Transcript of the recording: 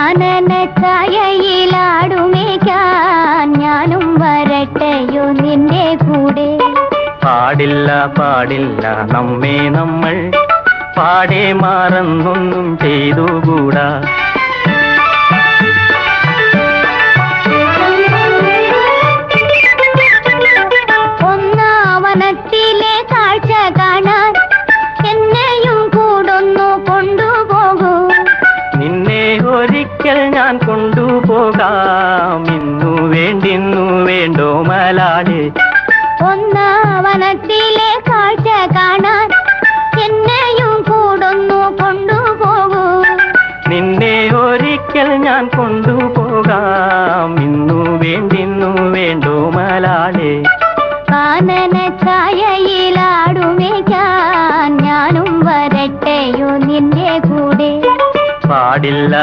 കാനന ഛായയിലാടുമേക്കാൻ ഞാനും വരട്ടെയോ നിന്റെ കൂടെ. പാടില്ല പാടില്ല നമ്മെ നമ്മൾ പാടെ മാറന്നൊന്നും ചെയ്തുകൂടാ. ഒന്നാവനത്തിലെ കാഴ്ച കാണാൻ എന്നെയും കൂടൊന്നു കൊണ്ടുപോകൂ. നിന്നെ ഒരിക്കൽ ഞാൻ കൊണ്ടുപോകാം. ഇന്നു വേണ്ടിന്നു വേണ്ടോ മലാളെ. ഒന്നാവനത്തിലെ കാഴ്ച കാണാൻ എന്നെയും കൂടൊന്നു കൊണ്ടുപോകൂ. നിന്നെ ഒരിക്കൽ ഞാൻ കൊണ്ടുപോകാം. ഇന്നു വേണ്ടിന്നു വേണ്ടോ മലാളെ. കാനന ഛായയിലാടുമേക്കാൻ ഞാനും വരട്ടെയോ നിന്റെ കൂടെ. പാടില്ല